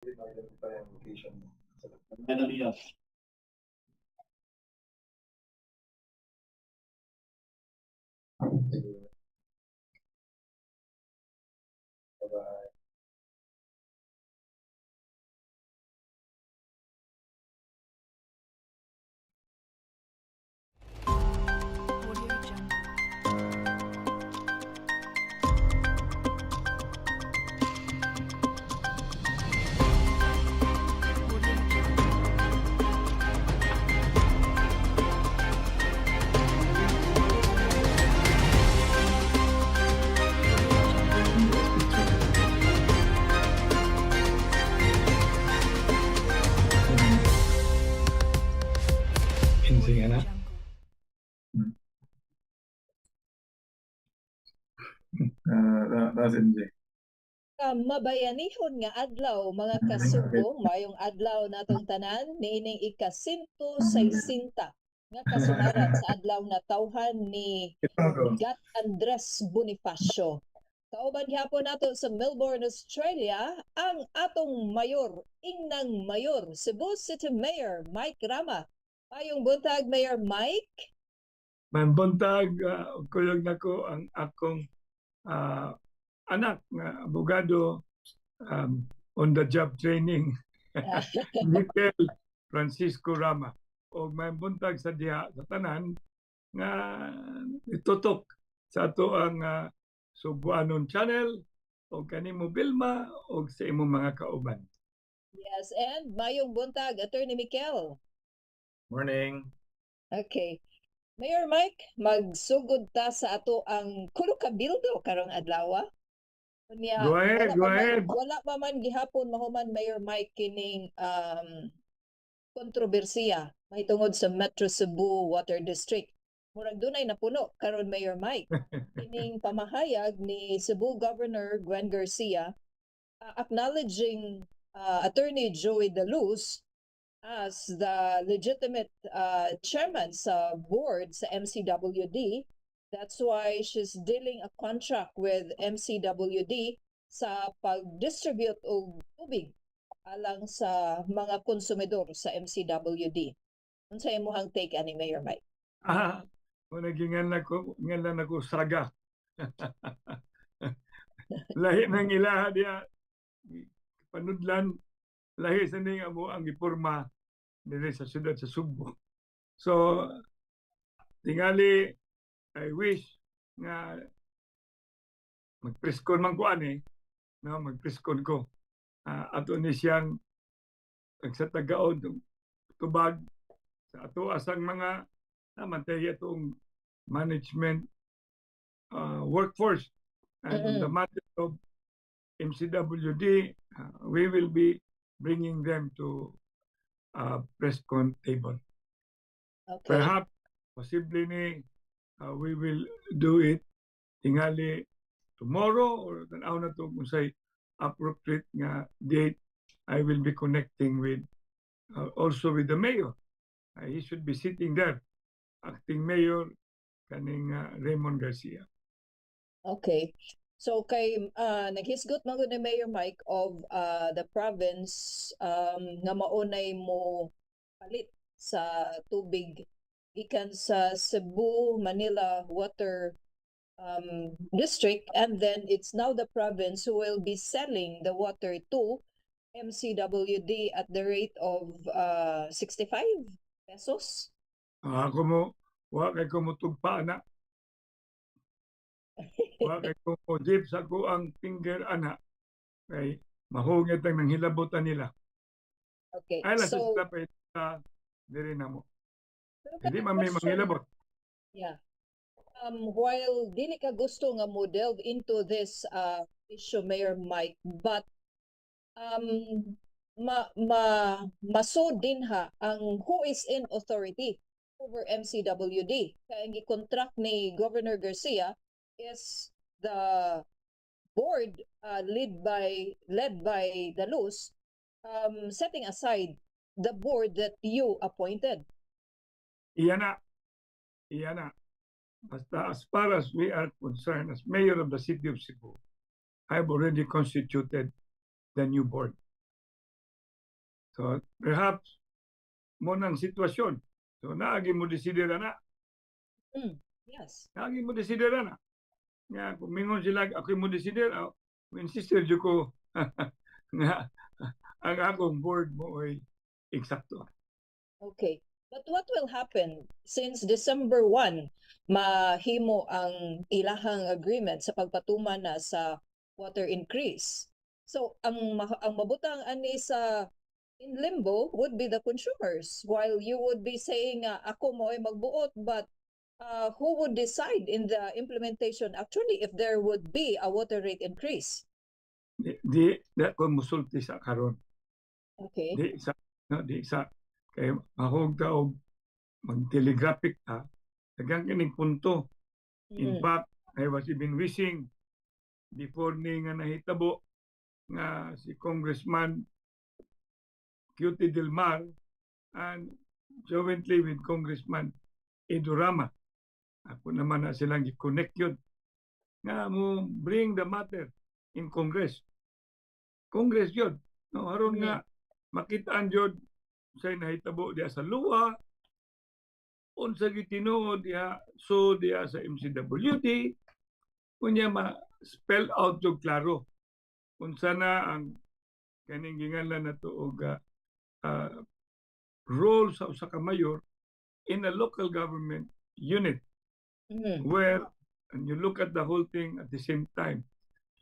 identify ang location mo. Bye-bye. Insigana. That's MJ. Mabayanihon nga adlaw mga kasubong, mayong adlaw natong tanan niining ika-160 nga kasumaran sa adlaw na tawhan ni Gat Andres Bonifacio. Kauban gyapon nato sa Melbourne, Australia, ang atong mayor, ingnang mayor, Cebu City Mayor Mike Rama. Mayong buntag, Mayor Mike. Manbuntag, kuyog nako ang akong anak na abogado on the job training Mikel Francisco Rama o may buntag sa diha sa tanan nga itutok sa ato ang Subuanon channel o kanimo Bilma o sa imong mga kauban. Yes, and mayong buntag, Attorney Mikel. Morning. Okay. Mayor Mike, magsugod ta sa ato ang kulo ka bildo karong adlaw. Go ahead. Wala pa man gihapon mahuman Mayor Mike kining kontrobersiya mahitungod sa Metro Cebu Water District. Murag dunay napuno karon Mayor Mike. Kining pamahayag ni Cebu Governor Gwen Garcia acknowledging Attorney Joey De Luz as the legitimate chairman sa board sa MCWD. That's why she's dealing a contract with MCWD sa pag-distribute og tubig alang sa mga konsumidor sa MCWD. Unsay imong take ani Mayor Mike? Nagingan ako saga. Lahi nang ilaha dia panudlan lahi sa ning amo ang giporma diri sa syudad sa Cebu. So tingali I wish nga magpreskon man ko ani no magpreskon ko ato ni siyang nagsatagaon tubag sa ato asang mga namantay atong management workforce and on the matter of MCWD we will be bringing them to press con table. Okay. Perhaps possibly ni we will do it tingali tomorrow or tanaw na to kung say appropriate nga date. I will be connecting with also with the mayor. He should be sitting there, acting mayor kaning Raymond Garcia. Okay. So kay naghisgot man gud ni Mayor Mike of the province nga maunay mo palit sa tubig gikan sa Cebu Manila Water District, and then it's now the province who will be selling the water to MCWD at the rate of 65 pesos. Ako mo wa kay ko mo tugpa na. Wa kay ko mo jeep sa ko ang finger ana kay mahungit ang nanghilabotan nila. Okay. Ay so sila pa diri na mo. pero Hindi kanang man may question- manghilabot. Yeah. While dili ka gusto nga mo delve into this issue, Mayor Mike, but masud din ha ang who is in authority over MCWD. Kaya ang contract ni Governor Garcia is the board led by De Luz, setting aside the board that you appointed. Iyan na. Basta as far as we are concerned, as mayor of the city of Cebu, I have already constituted the new board. So perhaps mo nang sitwasyon. So naagi mo desidera na. Yes. Naagi mo desidera na. Nga kung mingon sila ako mo desidera, insister jud ko nga ang akong board mo ay eksakto. Okay. But what will happen since December 1, mahimo ang ilahang agreement sa pagpatuman na sa water increase? So, ang mabutang ani sa in limbo would be the consumers, while you would be saying, ako mo ay magbuot, but who would decide in the implementation actually if there would be a water rate increase? Di ko musulti sa karon. Okay. Di sa kay mahog daog mag-telegraphic ta daghang kining punto. In fact, I was even wishing before ni nga nahitabo nga si Congressman Cutie Del Mar and jointly with Congressman Rama. Ako naman na silang i-connect yun nga mo bring the matter in Congress. Congress yun. No, haron nga makitaan yun sa nahitabo diya sa luwa, unsa gitinuod diha so diha sa MCWD, kunya ma-spell out yung klaro unsa na ang kaning ginganlan nato og role sa usa ka mayor in a local government unit where and you look at the whole thing at the same time.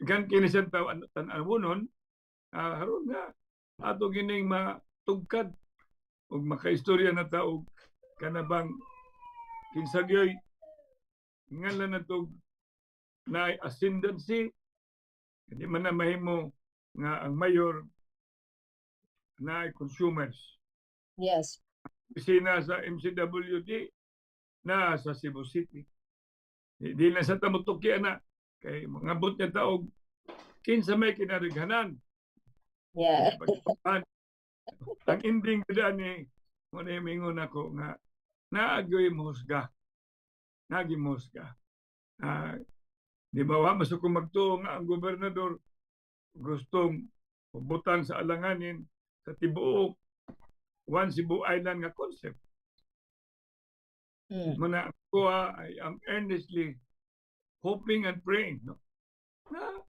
Gan kini sa tan-awonon haron nga ato gining matugkad ug makaistorya na ta og kanabang kinsagyoy ngalan na to na ascendancy, hindi man na mahimo nga ang mayor na consumers. Yes. Opisina sa MCWD na sa Cebu City. Di na sa tamutukya na kay mga but niya taog kinsa may kinarighanan. Yeah. Ang ending kada ni mo na mingon ako nga naagyoy mohusga. Nagi mohusga. Di ba wa masuk magtuo nga ang gobernador gustong butang sa alanganin sa tibuok One Cebu Island nga concept. Muna ako I am earnestly hoping and praying no? Na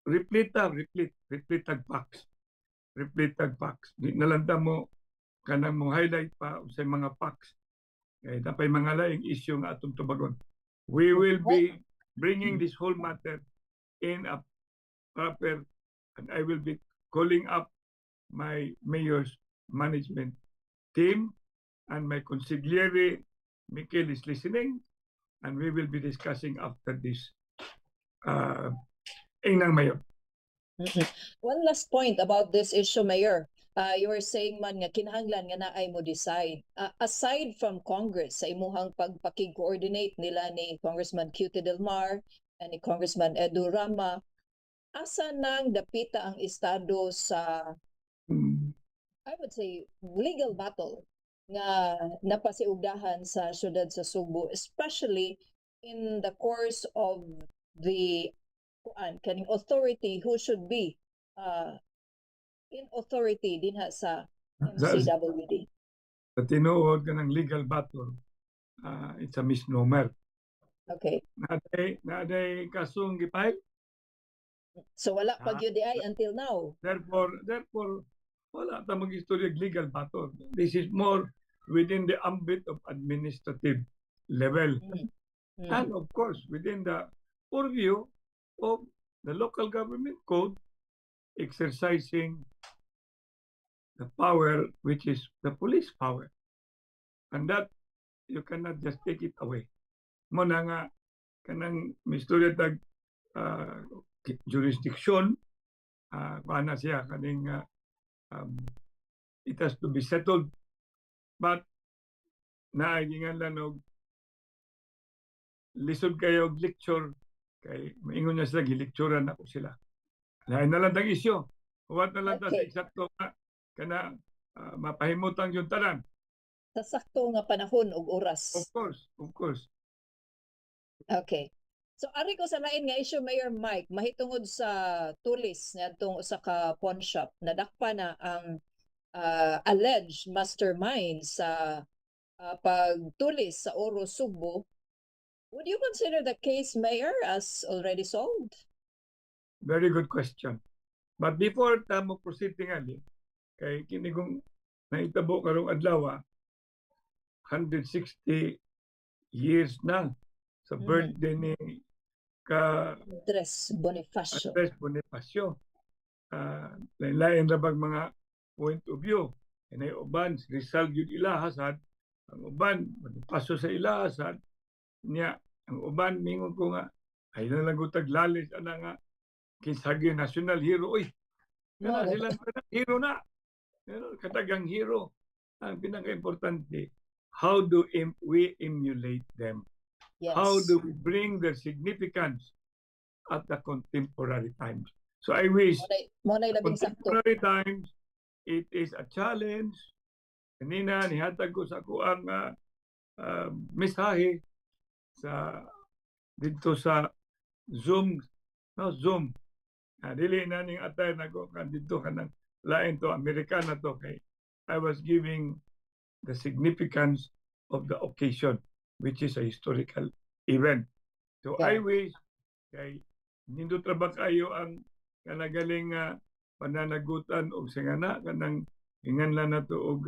replete tag facts. Replete tag facts. Di nalanda mo kanang mo highlight pa sa mga facts. Kaya napay mga laing issue nga atong tubagon. We will be bringing this whole matter in a proper, and I will be calling up my mayor's management team and my consigliere, Michael is listening, and we will be discussing after this. Ingnang Mayor. One last point about this issue, Mayor. You were saying man nga kinahanglan nga naay mo decide. Aside from Congress, sa imuhang pagpakig-coordinate nila ni Congressman Cutie Del Mar and ni Congressman Rama, asa nang dapita ang estado sa I would say legal battle nga napasiugdahan sa syudad sa Cebu, especially in the course of the kaning authority who should be in authority dinha sa MCWD. Sa tinuod ka ng legal battle, it's a misnomer. Okay. Naday kasong gipahil. So wala pag UDI until now. Therefore, wala ta mag-istorya legal battle. This is more within the ambit of administrative level. And of course, within the purview of the local government code exercising the power which is the police power. And that you cannot just take it away. Muna nga kanang mistorya tag jurisdiction paana siya kaning it has to be settled, but naagingan lang og lisod kayo og lecture kay maingon niya sila gilecturean na ko sila. Lain na lang tang isyo. Huwag na lang ta sa eksakto nga kana mapahimutang yung tanan. Sa sakto nga panahon ug oras. Of course. Okay. So ari ko sa lain nga issue, Mayor Mike, mahitungod sa tulis ngadtong usa ka pawn shop, nadakpa na ang alleged mastermind sa pagtulis sa Oro, Subo. Would you consider the case, Mayor, as already solved? Very good question. But before tamo proceed tingali, kay kini kong naitabo karong adlaw, 160 years na sa birthday ni ka Andres Bonifacio. Andres Bonifacio. Lain-lain ra bang mga point of view. Inay uban Rizal gyud ilahasad, ang uban Bonifacio sa ilahasad niya, ang uban mingon ko nga ay na lang gutag lalis ana nga kinsagi national hero. Uy, kana silang hero na. Katagang hero. Ang pinaka-importante, how do we emulate them? Yes. How do we bring their significance at the contemporary times? So I wish contemporary times, it is a challenge. Kanina, nihatag ko sa kuang misahe sa dito sa Zoom. No, Zoom. Dili na ning atay na ko dito ka ng lain to, Amerikana to. Kay I was giving the significance of the occasion, which is a historical event. So I wish kay nindot ra ba kayo ang kanagaling pananagutan og singana kanang inganlan nato og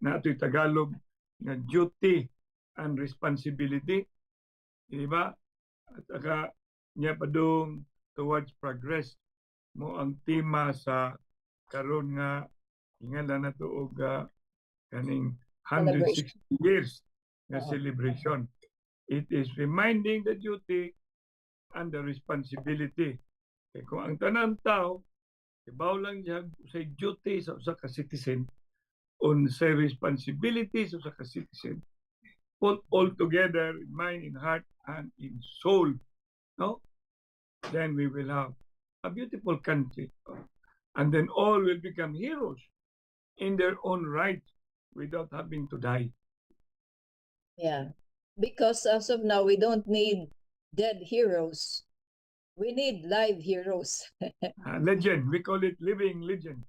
natoy Tagalog nga duty and responsibility, di ba? At saka niya padung towards progress mo ang tema sa karon nga inganlan nato og kaning 160 years na celebration. It is reminding the duty and the responsibility. Kaya kung ang tanang tao, ibaw lang siya sa duty sa usa ka citizen, on sa responsibilities of a citizen, put all together in mind, in heart, and in soul, no? Then we will have a beautiful country. And then all will become heroes in their own right without having to die. Yeah. Because as of now, we don't need dead heroes. We need live heroes. Legend. We call it living legend.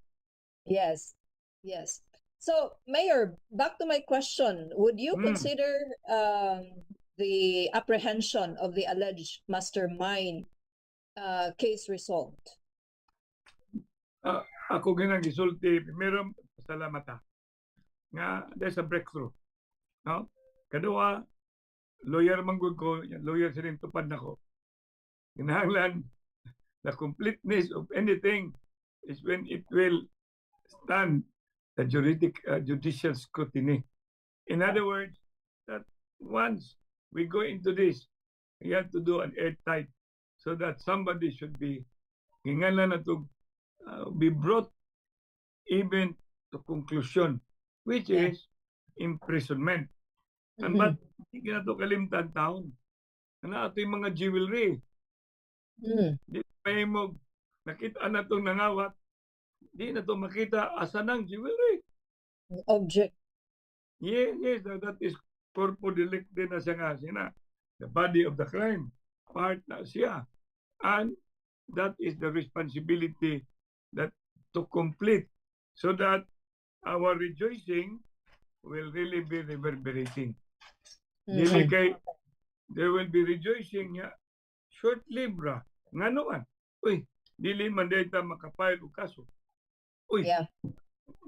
Yes. Yes. So, Mayor, back to my question. Would you consider the apprehension of the alleged mastermind case resolved? Ako ginang gisulti, meron pasalamata nga there's a breakthrough. No? Kadua, lawyer manggod ko, lawyer sa rin tupad na ko. Kinahanglan, the completeness of anything is when it will stand the judicial scrutiny. In other words, that once we go into this, we have to do an airtight so that somebody should be hingalan na to be brought even to conclusion, which is imprisonment. And but hindi na to kalimtan taon. Ano ato yung mga jewelry. Di may mo nakita na itong nangawat, di na to makita asa ng jewelry. Object. Yes, that is corpo delicti na siya nga sina. The body of the crime, part na siya. And that is the responsibility that to complete so that our rejoicing will really be reverberating. Dili kay there will be rejoicing nga short-lived ra. Ngano man? Uy, dili man dayta makapile og kaso. Uy,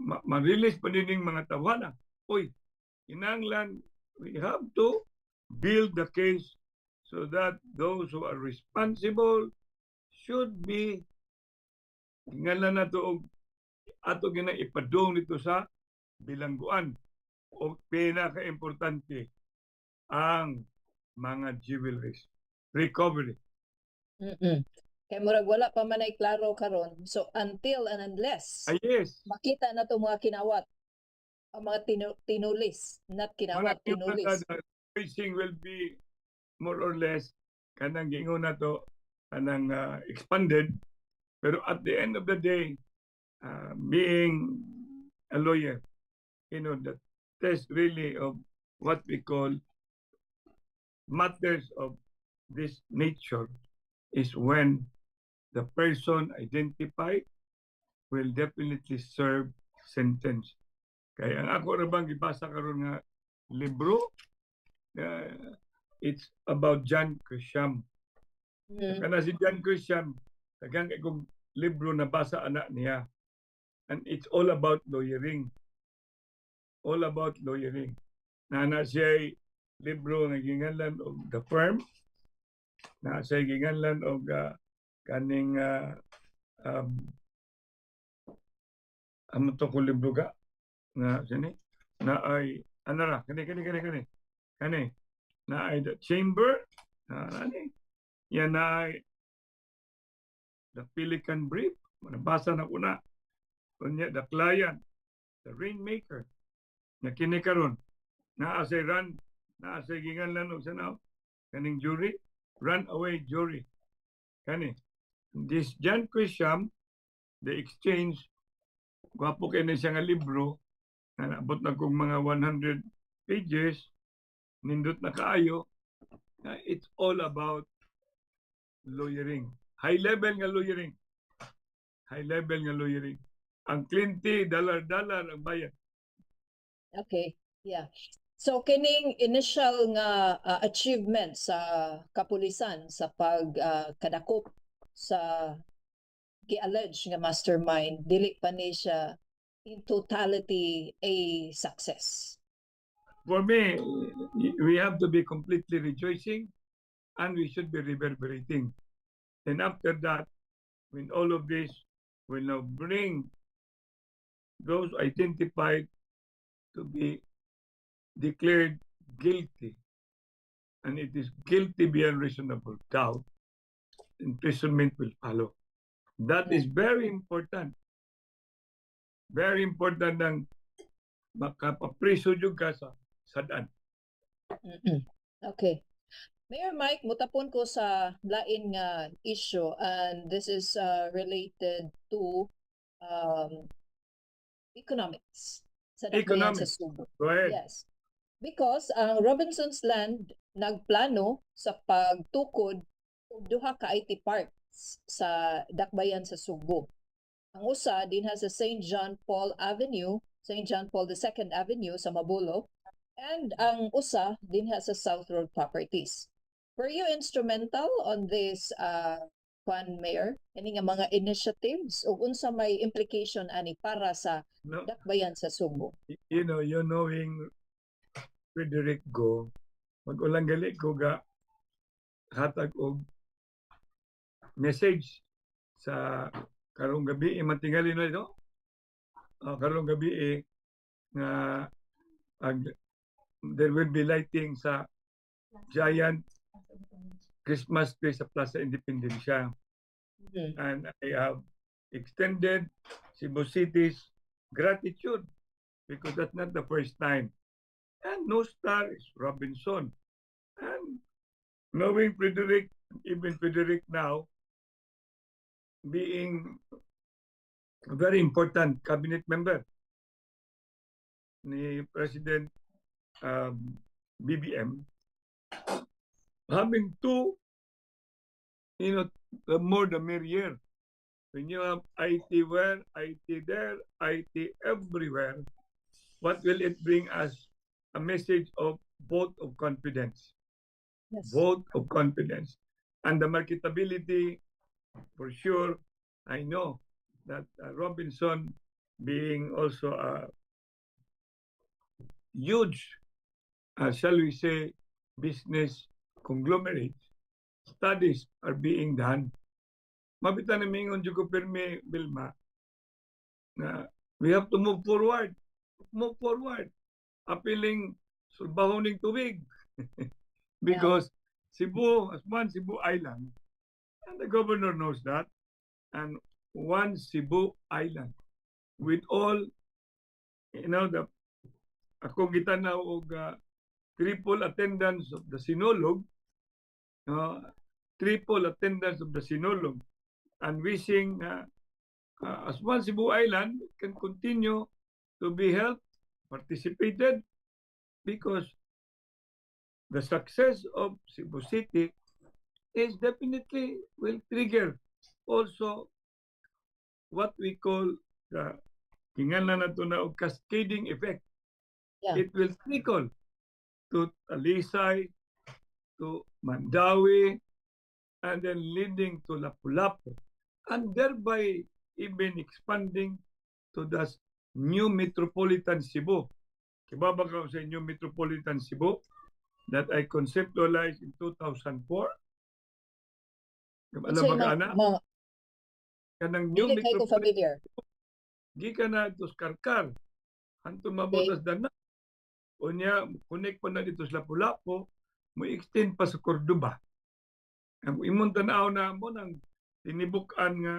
ma-release pa din mga tawanan. Uy, kinahanglan we have to build the case so that those who are responsible should be ngalan na to og ato gina ipadong dito sa bilangguan. O pinaka-importante ang mga jewelries recovery. Kay murag wala pa man ay klaro karon. So until and unless makita na to mga kinawat, ang mga tinulis, not kinawat, tinulis. Tracing will be more or less kanang gingon na to kanang expanded, pero at the end of the day, being a lawyer, you know, the test really of what we call matters of this nature is when the person identified will definitely serve sentence. Kaya ang ako ra bang gibasa karon nga libro, it's about John Grisham. Kana si John Grisham, tagang kong libro na basa anak niya. And it's all about lawyering. All about lawyering. Na siya libro nga ginganlan og The Firm, na siya ginganlan og kaning ano to ko libro ga na sini na ay ano ra kani na ay The Chamber ani yan na ay The Pelican Brief, nabasa na ko na kunya The Client, The Rainmaker, na kini karon na asay run na asay ginganlan og sanaw kaning jury, runaway jury kani this John Grisham, The Exchange. Gwapo kayo na siya nga libro, na naabot na kong mga 100 pages, nindot na kaayo. It's all about lawyering. High level nga lawyering. High level nga lawyering. Ang klinti, dalar-dalar ang bayan. Okay, yeah. So kining initial nga achievement sa kapulisan sa pagkadakop sa gi-allege nga mastermind, dili pa ni siya in totality a success. For me, we have to be completely rejoicing and we should be reverberating. And after that, when all of this will now bring those identified to be declared guilty, and it is guilty beyond reasonable doubt, imprisonment will follow. That is very important. Very important ng makapapriso jud ka sa sadaan. Okay. Mayor Mike, mutapon ko sa lain nga issue, and this is related to economics sa dakbayan sa Cebu. Go ahead. Yes. Because ang Robinson's Land nagplano sa pagtukod og duha ka IT parks sa dakbayan sa Cebu. Ang usa dinha sa St. John Paul Avenue, St. John Paul II Avenue sa Mabulo, and ang usa dinha sa South Road Properties. Were you instrumental on this, Mayor? Ini nga mga initiatives o unsa may implication ani para sa dakbayan sa Cebu? You knowing Frederick Go, mag-ulang gali ko ga hatag og message sa karong gabi matingali na ito. Karong gabi nga there will be lighting sa giant Christmas tree sa Plaza Independencia. And I have extended Cebu City's gratitude because that's not the first time. And no star is Robinson. And knowing Frederick, even Frederick now, being a very important cabinet member ni President BBM, having two, the more the merrier. When you have IT where, IT there, IT everywhere, what will it bring us? A message of vote of confidence. Yes. Vote of confidence. And the marketability, for sure, I know that Robinson, being also a huge, shall we say, business conglomerate, studies are being done. Mabitan na mingon jud ko pirmi, Bilma, na we have to move forward. Move forward. Appealing sulbahoning tubig. Because Cebu, as one Cebu Island, and the governor knows that, and one Cebu Island, with all, ako gitanaw og triple attendance of the Sinulog, and wishing as one Cebu Island can continue to be held, participated, because the success of Cebu City is definitely will trigger also what we call the tingnan na to na cascading effect. Yeah. It will trickle to Talisay, to Mandawi, and then leading to Lapu-Lapu, and thereby even expanding to the new metropolitan Cebu. Kibaba ka sa new metropolitan Cebu that I conceptualized in 2004. Alam mo ka na? Kanang new Dili kay ko metropolitan, familiar. gikan na ito sa Karkar, hantong mabutas dana. Unya, connect pa na dito sa Lapu-Lapu, mo extend pa sa Cordoba. Ang imong tanaw na mo nang tinibukan nga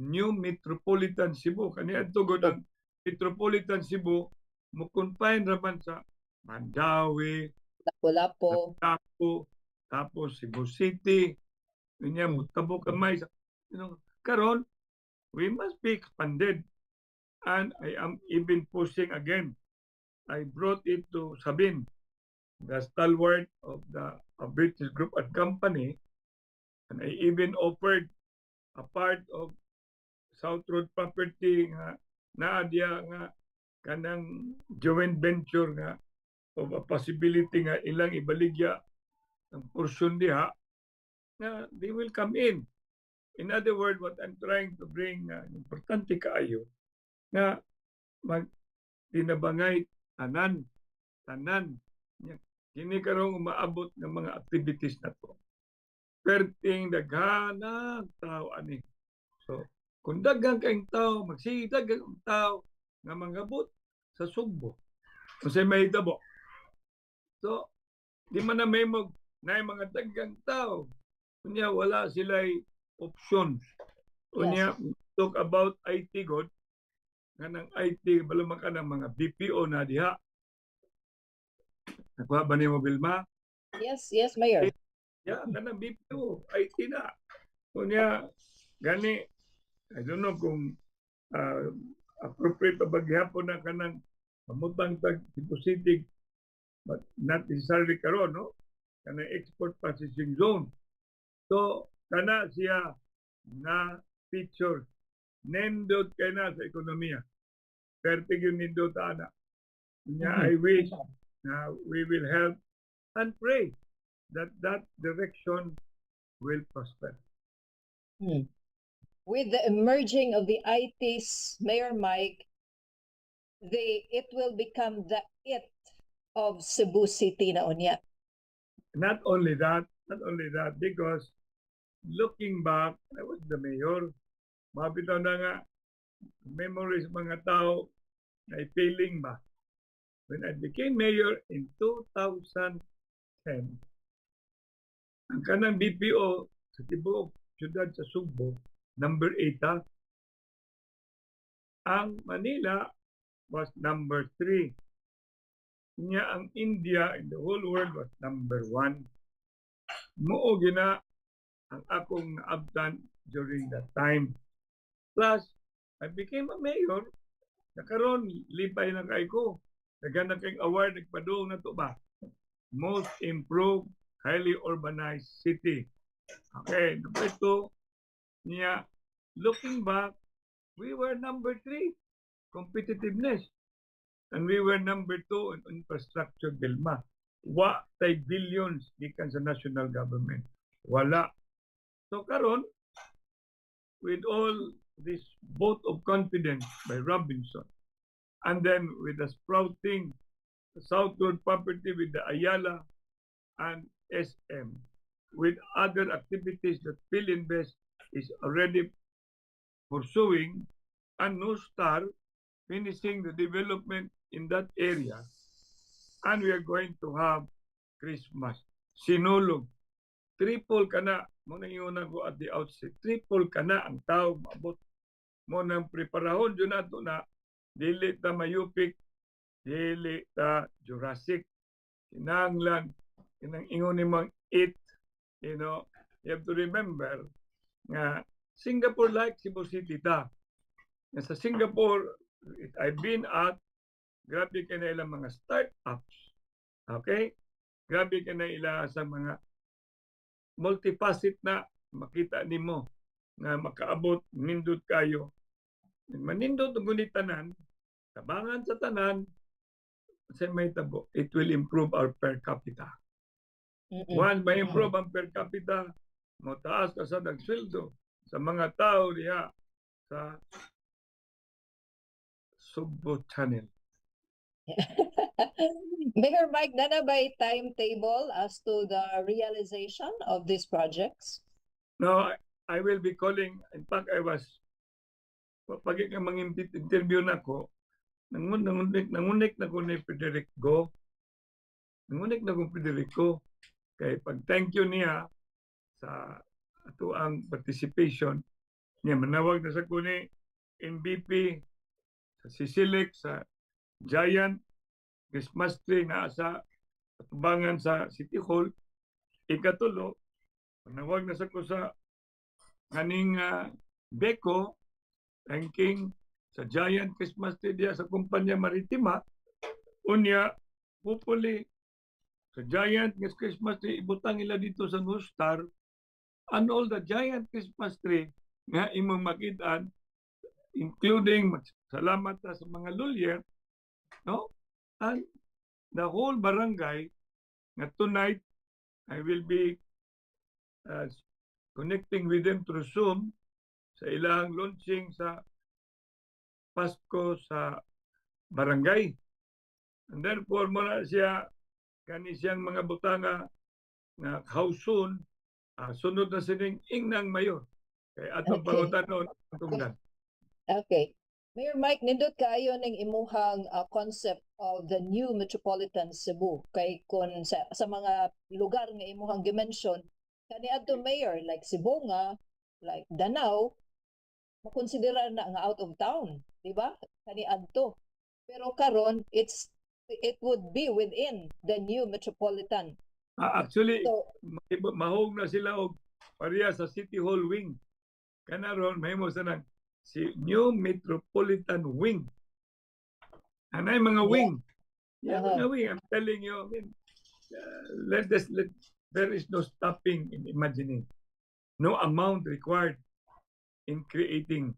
New Metropolitan Cebu. Kaniya tugod ang Metropolitan Cebu, mo confine raman sa Mandawi, Lapu-Lapu. Lapu, tapos Cebu City. Unya, mutabo kamay sa karon, we must be expanded. And I am even pushing again. I brought it to Sabin, the stalwart of the British Group and Company, and I even offered a part of South Road property nga naadya nga kanang joint venture nga of a possibility nga ilang ibaligya ang portion diha nga they will come in. In other words, what I'm trying to bring importante kaayo nga mag tinabangay tanan kini karong umaabot ng mga activities na to. Perting daghanang tao ani. So, kung daghang kaing tao, magsidag ang tao nga mangabot sa Sugbo. Kasi may tabo. So, di man na may mga daghang tao. Kunya wala sila'y options. Kunya talk about IT god, nga ng IT, balamang ka ng mga BPO na diha. Nakuha ba ni mo, Vilma? Yes, Mayor. Yeah, kanang BPO, IT na. Kunya, gani, I don't know kung appropriate pa bagyapon na kanang pamutang tag depositing, but not necessarily karon, no? Kanang export processing zone. So, kana siya na feature nindot kay na sa ekonomiya. Perfect yung nindot ana. I wish na we will help and pray that that direction will prosper. With the emerging of the ITs, Mayor Mike, it will become the it of Cebu City na unya. Not only that, because looking back, I was the mayor. Mabitaw na nga, memories mga tao na feeling ba. When I became mayor in 2010, ang kanang BPO sa tibuok siyudad sa Sugbo, number 8 ang Manila was number 3. Nya ang India in the whole world was number 1. Mao gina ang akong naabtan during that time. Plus, I became a mayor. Nakaroon, lipay na kay ko. Nagana kayong award, nagpadung na to ba? Most improved, highly urbanized city. Okay, number 2, niya, looking back, we were number 3, competitiveness. And we were number 2 in infrastructure, Vilma. Wa tay billions gikan sa national government. Wala. So karon, with all this vote of confidence by Robinson, and then with the sprouting southward property with the Ayala and SM, with other activities that PhilInvest is already pursuing, and No Star finishing the development in that area, and we are going to have Christmas. Sinulog. Triple ka na. Muna yung ko at the outset. Triple ka na ang tao maabot. Muna preparahon yun nato na dili ta mayupik, dili ta Jurassic. Kinanglan, kinang ingon ni mga it. You know, you have to remember nga Singapore like Cebu City ta. Sa Singapore, I've been at, grabe ka na ilang mga startups. Okay? Grabe ka na ilang sa mga multifaceted na makita nimo nga makaabot nindot kayo. Manindot ang tanan, tabangan sa tanan, sa may tabo, it will improve our per capita. Once may improve ang per capita, mataas ka sa nagsweldo sa mga tao diha sa Cebu Channel. Mayor Mike, na ba timetable as to the realization of these projects? No, I will be calling, in fact, I was, pag interview na ko, nangunik na ko ni Federico, nangunik na ko Federico, kay pag thank you niya sa ato ang participation, niya manawag na sa kuni MVP, sa Sisilik, sa Giant, Christmas tree na sa tubangan sa City Hall. Ikatulo, manawag na sa ko sa kaning Beko, ranking sa Giant Christmas tree diya sa kumpanya Maritima. Unya, hopefully, sa Giant Christmas tree, ibutang ila dito sa Nustar, and all the Giant Christmas tree nga imong makitaan, including salamat sa mga lawyer, no? And the whole barangay, nga tonight, I will be connecting with them through Zoom sa ilang launching sa Pasko sa barangay. And therefore, muna siya, kani siyang mga butanga na hausun, sunod na sining ingnang mayor. Kaya atong pangutanon, tungdan. Okay. Mayor Mike, nindot kayo ng imuhang concept of the new metropolitan Cebu. Kay kung sa mga lugar nga imuhang dimension, kani adto mayor like Cebu nga, like Danau, makonsidera na nga out of town, di ba? Kani adto. Pero karon it would be within the new metropolitan. Actually, mahog na sila og pareha sa City Hall wing. Kanaron mahimo sa nang si New Metropolitan Wing. Anay mga wing. Yeah, mga wing. I'm telling you, I mean, there is no stopping in imagining. No amount required in creating.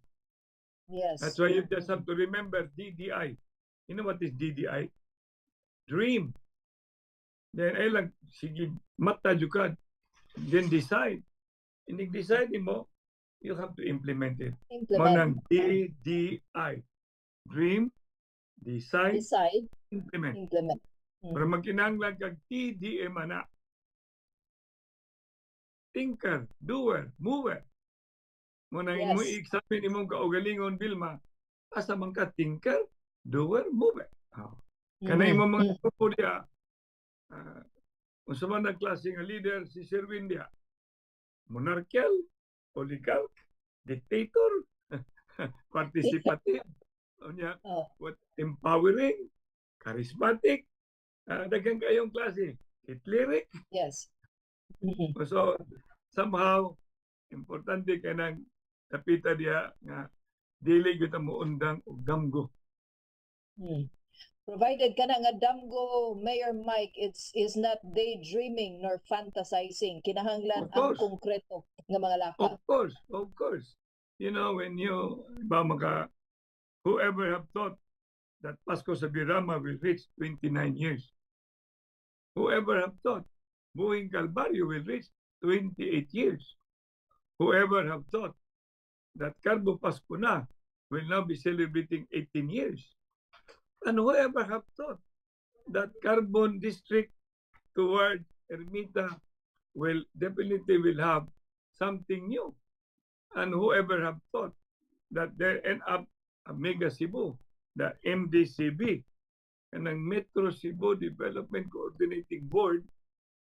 Yes. That's why you just have to remember DDI. You know what is DDI? Dream. Then ay lang, sige, mata jukad. Then decide. And decide mo, you have to implement it. Manang DDI. Dream, decide, implement. Pero magkinahanglan kag TDM ana. Thinker, doer, mover. Manang imo i-examine imong kaugalingon, Vilma, asa man ka thinker, doer, mover. Kanay mo mga grupo diya, unsa man ang klase nga leader si Sir Windia? Monarchical, oligarch, dictator, participative, empowering, charismatic, daghang kayong klase, Hitleric. Yes. So, somehow, importante ka nang napita diya nga dili kita mo undang og damgo. Provided ka na nga damgo, Mayor Mike, is not daydreaming nor fantasizing. Kinahanglan ang konkreto nga mga laka. Of course. You know, when you, whoever have thought that Pasko sa Birama will reach 29 years. Whoever have thought Buhing Calvario will reach 28 years. Whoever have thought that Carbo Pasko na will now be celebrating 18 years. And whoever have thought that Carbon District toward Ermita will definitely have something new. And whoever have thought that there end up a Mega Cebu, the MDCB, and the Metro Cebu Development Coordinating Board,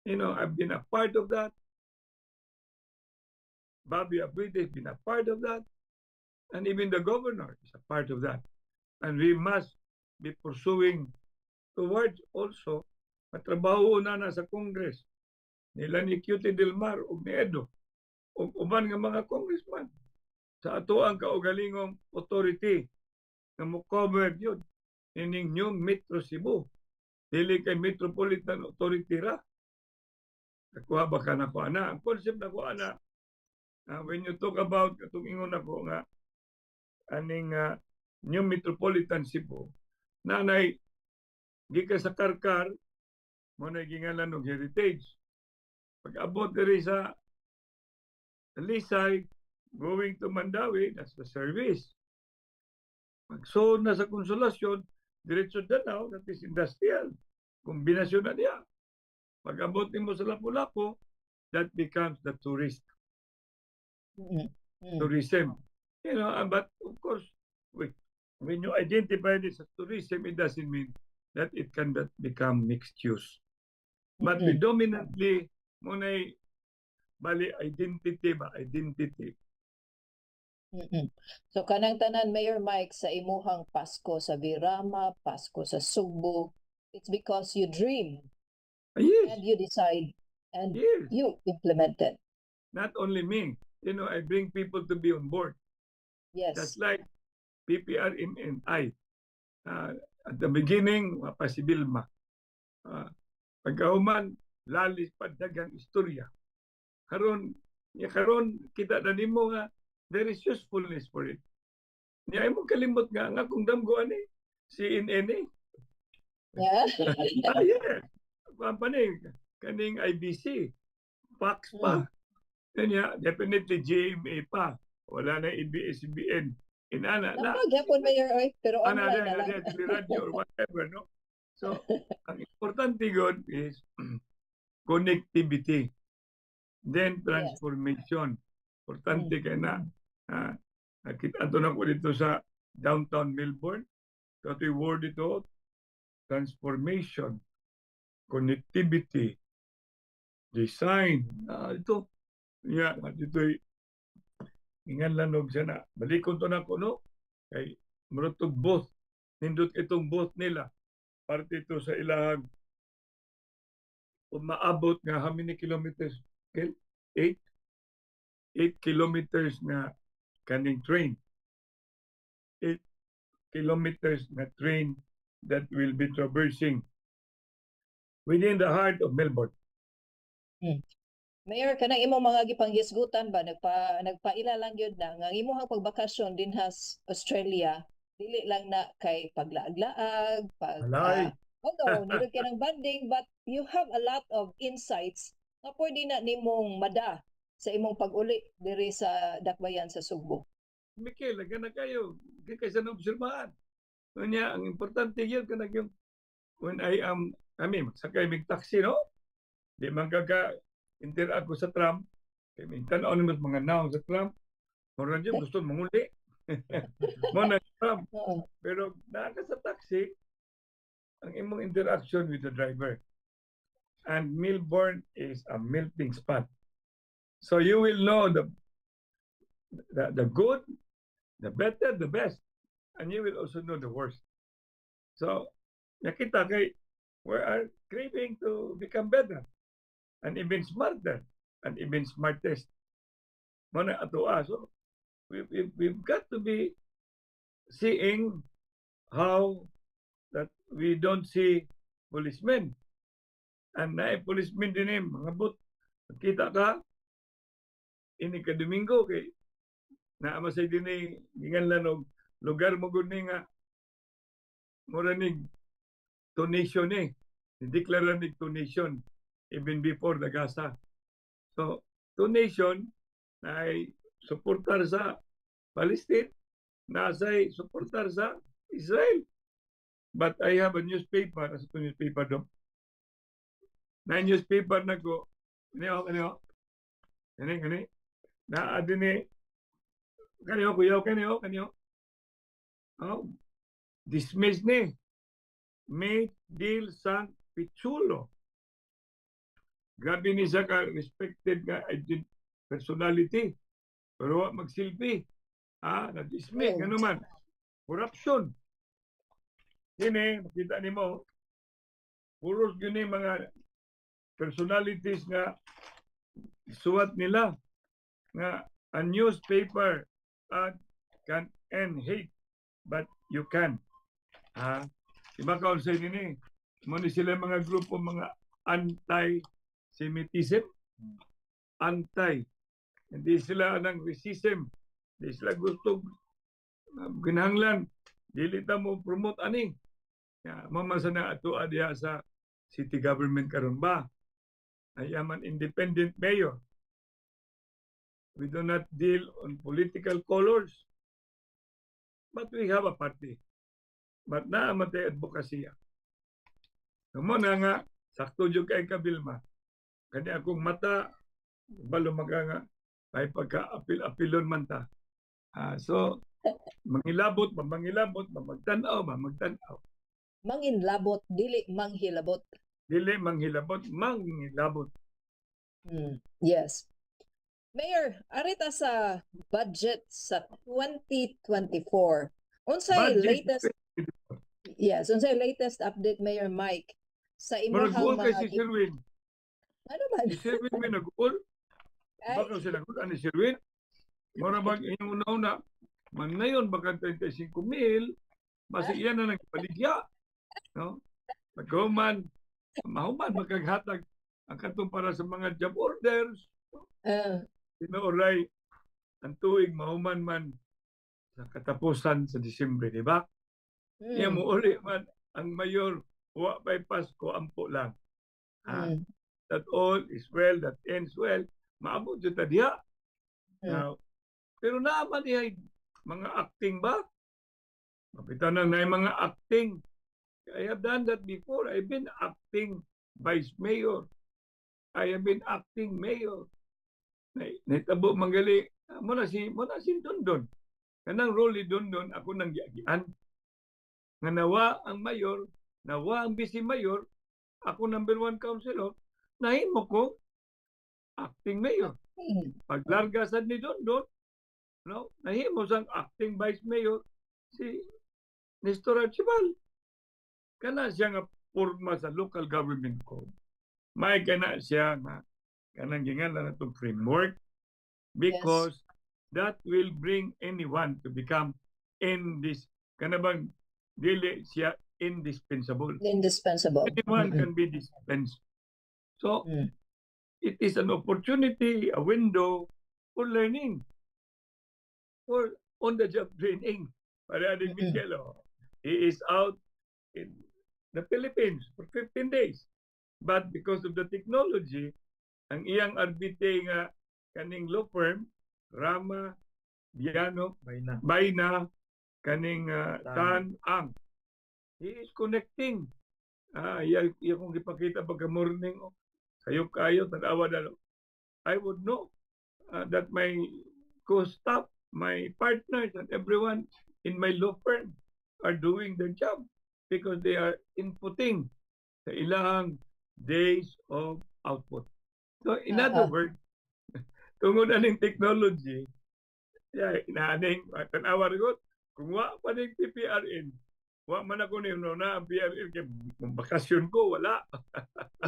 you know, I've been a part of that. Bobby Abuide has been a part of that. And even the governor is a part of that. And we must be pursuing towards also matrabaho na sa Congress nila ni Cutie Del Mar o ni Edo o uban nga mga congressman sa ato ang kaugalingong authority na mo-cover yun ining new Metro Cebu dili kay Metropolitan Authority ra Kuha ba ka na ko ana? Ang concept na ko ana, when you talk about katong ingon ako nga aning New Metropolitan Cebu, nanay gikan sa Karkar mo na gingalan og heritage. Pag-abot diri sa Lisay, going to Mandawi, that's the service. Pag-so na sa Konsolasyon, diretso Danao, that is industrial. Kombinasyon na niya. Pag-abot mo sa Lapu-Lapu, that becomes the tourist. Tourism. You know, but of course, when you identify this as tourism, it doesn't mean that it can become mixed use. But predominantly, muna'y bali identity ba? Identity. So kanang tanan, Mayor Mike, sa imuhang Pasko sa Virama, Pasko sa Cebu, it's because you dream Yes. and you decide and Yes. you implement it. Not only me. You know, I bring people to be on board. Yes. Just like PPRMNI. At the beginning, mapasibilma. Pagkahuman, lalis pa dagang istorya. Karon kita na nimo nga there is usefulness for it. Niya mo kalimot nga kung damgo ani CNN eh. Yeah. Yeah. Pampanig kaning IBC, Fox pa. Kanya definitely GMA pa. Wala na ABS-CBN. Inana na. Napag-hapon, Mayor, pero online na lang. Radio or whatever, no? So, ang importante yun is connectivity. Then, transformation. Importante kaya na. Nakita na ko dito sa downtown Melbourne. So, ito yung word ito. Transformation. Connectivity. Design. Ito. Yeah, dito yung ingan lanog siya na. Balikon to na ko, no? Kay marutog both. Nindot itong both nila. Parte ito sa ilahag. Umaabot nga how many kilometers? 8 kilometers na kaning train. 8 kilometers na train that will be traversing within the heart of Melbourne. Mayor, kanang imong mga gipanghisgutan ba nagpaila lang gyud na nga imong pagbakasyon din has Australia dili lang na kay paglaag-laag although nindot ka ng banding, but you have a lot of insights nga pwede na nimong mada sa imong pag-uli diri sa dakbayan sa Cebu. Mikel, na kayo kaysa na obserbahan. Kanya ang importante yun kanang yung when kami magsakay mig taxi, no? Di man interact ko sa tram, kaya minsan ano mga naong sa tram, moran dyan gusto manguli. Muna sa tram. Pero naka sa taxi, ang imong interaction with the driver. And Melbourne is a melting spot. So you will know the good, the better, the best. And you will also know the worst. So, nakita kay we are craving to become better. And even smarter, and even smartest. Muna ato so we've got to be seeing how that we don't see policemen. And na policemen din mga but kita ka ini ka Domingo kay naamasay din gingan lanog lugar mo gud nga moranig donation declare nig donation even before the Gaza. So, donation ay suportar sa Palestine, nasa'y suportar sa Israel. But I have a newspaper, as a newspaper doon. Na newspaper na ko, kani, na adine, kaniyo, dismiss ni, may deal sang Pichulo. Grabe ni sa respected nga personality. Pero magsilbi. Na-dismiss. Ano man. Corruption. Hindi, makita ni mo, puros yun mga personalities nga suwat nila nga a newspaper can end hate, but you can. Diba kaon sa inyo mo ni sila mga grupo, mga anti-Semitism. Antay. Hindi sila ng racism. Hindi sila gusto ginahanglan. Dili ta mo promote ani. Mamasa na ato diha sa city government karon ba? I am an independent mayor. We do not deal on political colors. But we have a party. But naamatay advokasya. Kamo na nga, sakto dyan kay Kabilma. Kani akong mata, balo nga, may pagka-apil-apilon man ta. So, mangilabot, mamagtanaw. Manginlabot, dili manghilabot. Dili manghilabot, mangilabot. Yes. Mayor, arita sa budget sa 2024. Unsay latest latest update, Mayor Mike, sa imong kay si Sherwin. Ano man? Si Sherwin may nag-uol. Baka sila nag-uol ani Sherwin. Mura bang inyong una, manayon baka 35,000, basi iyan na nagpaligya. No? Magkuman, mahuman magkaghatag ang katong para sa mga job orders. Tinooray ang tuig mahuman man sa katapusan sa Disyembre, di ba? Iya mo uli man ang mayor, wa pa'y Pasko, ampo lang. That all is well, that ends well. Maabot dyan diha. Now, pero naman niya mga acting ba? Mapitan na mga acting. I have done that before. I've been acting vice mayor. I have been acting mayor. Naitabo manggali. Muna si Dondon. Kanang role ni Dondon, ako nang giagian. Nga nawa ang mayor, nawa ang vice mayor, ako number 1 councilor, nahimo ko acting mayor. Paglarga sad ni Dondon, no? Nahimo sang acting vice mayor si Nestor Archibald. Kana siya nga porma sa local government code. May kana siya nga kanang gingalan na itong framework because that will bring anyone to become kanabang dili siya indispensable. Anyone can be dispensed. So, it is an opportunity, a window for learning, for on-the-job training. Para ni Miguel, he is out in the Philippines for 15 days. But because of the technology, ang iyang RBT nga kaning law firm, Rama, Biano, Bayna, kaning Tan Ang. He is connecting. Iya kong ipakita pagka morning, kayo, tanawa na. I would know that my co-staff, my partners, and everyone in my law firm are doing their job because they are inputting sa ilang days of output. So, in other words, tungod aning technology, inaaning, tanawa rin kung wa pa ning PPRN, wa man ako na ang PPRN, kaya bakasyon ko, wala.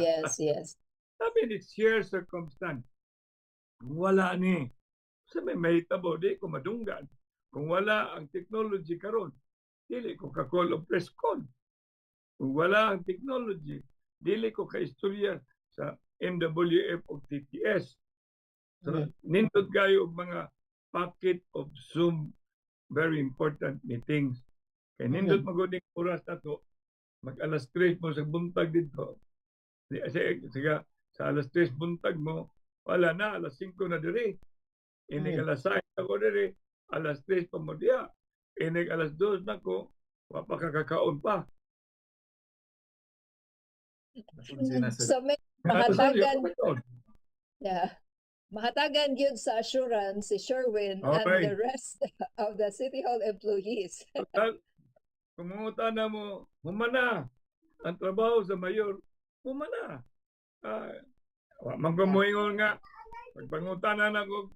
Yes. Sabi ni, sheer circumstance. Kung wala ni, sabi may tabo, di ko madunggan. Kung wala ang technology karon, dili ko ka-call of press con. Kung wala ang technology, dili ko ka-istorya sa MWF o TTS. So, nindot kayo mga packet of Zoom, very important meetings. Kaya nindot maguning oras na to, mag-alas 3 mo sa buntag dito. Siga, sa alas 3 buntag mo, wala na, alas 5 na diri. Inig alas 6 ako diri, alas 3 pa mo diya. Inig alas 2 na ko, wapakakakaon pa. So, may mahatagan yun sa assurance si Sherwin and the rest of the City Hall employees. Kumunguta na mo, humana ang trabaho sa mayor, humana. Magpamuhingon nga, pagpanguta na ako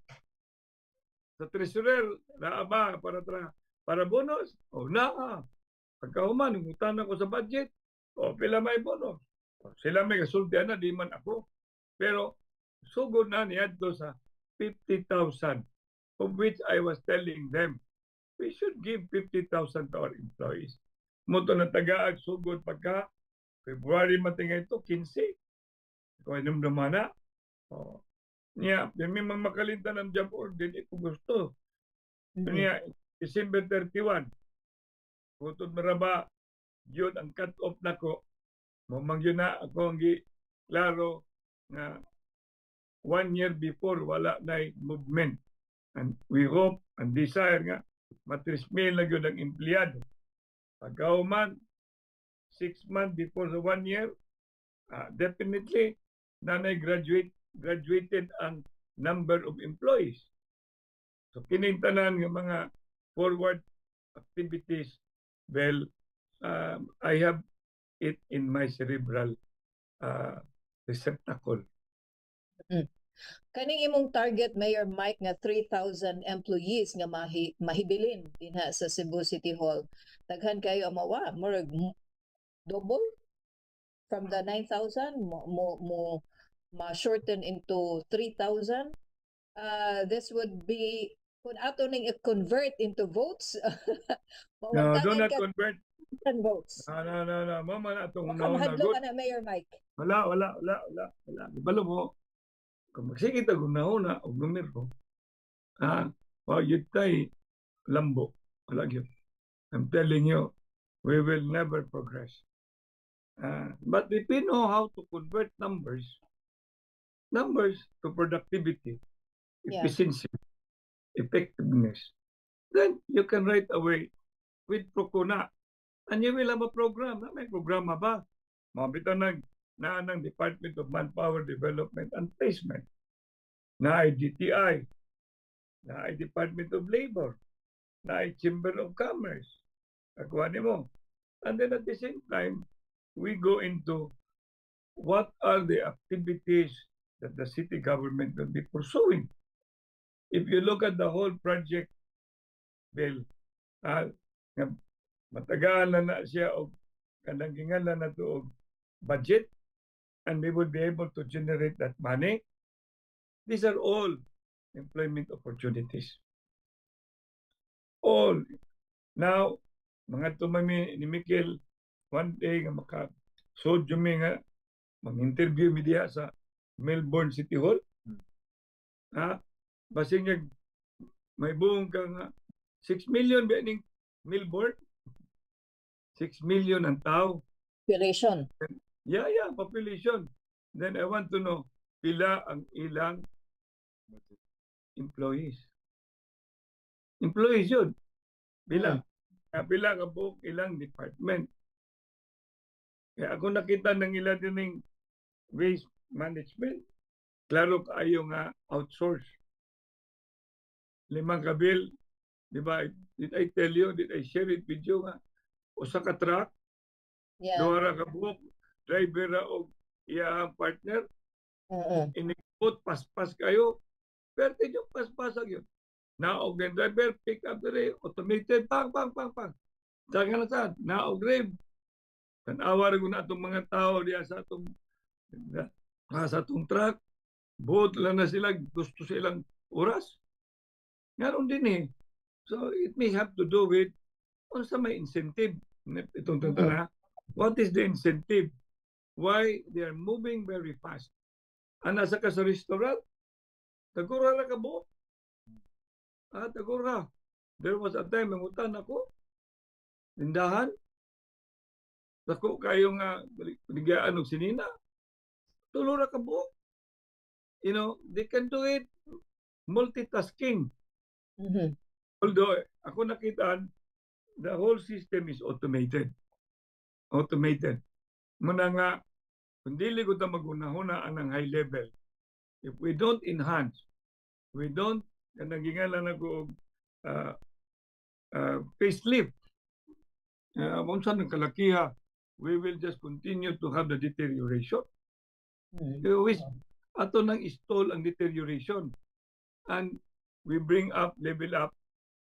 sa treasurer, ba para bonus? O na, pagkahuman, ngutan ako sa budget, o pila may bonus. Sila may kasultihan na, di man ako. Pero, sugod na niya to sa 50,000, of which I was telling them, we should give 50,000 to our employees. Muto na tagaag sugod pagka February matingay ito, 15. Kung inumduman na, Niya, may mga makalintan ng job order, di ko gusto. Niya, December 31, kutod maraba, yun ang cut-off na ko. Mamang yun na ako ang klaro na 1 year before wala na movement. And we hope and desire nga matrismail na yun ang empleyado. Pagka man, 6 months before the 1 year, definitely nanay graduated ang number of employees. So kinintanan ng mga forward activities, well, I have it in my cerebral receptacle. Kaning imong target, Mayor Mike, nga 3,000 employees nga mahibilin dinha sa Cebu City Hall. Daghan kayo amawa, murag double from the 9,000 mo ma-shorten into 3,000. This would be kung ato ning i-convert into votes. No, do not convert. Votes. No. Mama na itong Mahadlo ka na, Mayor Mike. Wala. Ibalo mo, kung magsigit ang una o numero, yun tayo lambo. Wala yun. I'm telling you, we will never progress. But if we know how to convert numbers to productivity, efficiency, effectiveness, then you can right away with Procuna. And you will have a program. May programa ba? Mabito ng Department of Manpower Development and Placement, na DTI, na Department of Labor, na Chamber of Commerce. Nakuha mo. And then at the same time, we go into what are the activities that the city government will be pursuing. If you look at the whole project bill, matagal na siya o kananggingan na to budget, and we would be able to generate that money. These are all employment opportunities. All. Now, mga tumami ni Mikel, one day nga maka-sodyo mi nga mag-interview mi diha sa Melbourne City Hall. Basing nga may buong ka nga 6 million ba ning Melbourne? 6 million ang tao. Population. Yeah, population. Then I want to know, pila ang ilang employees? Employees yun. Pila? Pila ka buong ilang department. Kaya ako nakita ng ilan din waste management. Klaro kayo nga outsource. 5 kabil, di ba? Did I tell you, did I share it with you nga? Usa ka truck, duha ka buok, driver ra og iyang partner, inikot, paspas kayo, pero yung paspasag yun. Naog ng driver, pick up the automated, pang. Saan ka na saan? Naog rib. Tanawa rin ko na itong mga tao diya sa itong truck, buot lang na sila, gusto silang oras. Ngayon din eh. So it may have to do with sa may incentive. Itong tantara. What is the incentive? Why they are moving very fast? Nasa ka sa restaurant, tagura na ka buot. Tagura. There was a time, mangutan ako, tindahan, dako kayo nga, baligaan og sinina, tulo na ka buot. You know, they can do it multitasking. Although, ako nakitaan, the whole system is automated. Muna nga, kung dili ko ta magunahuna ang high level, if we don't enhance, we don't, kananggingalan ako facelift, kung saan ang kalakiha, we will just continue to have the deterioration. Ato nang istall ang deterioration. And we bring up, level up,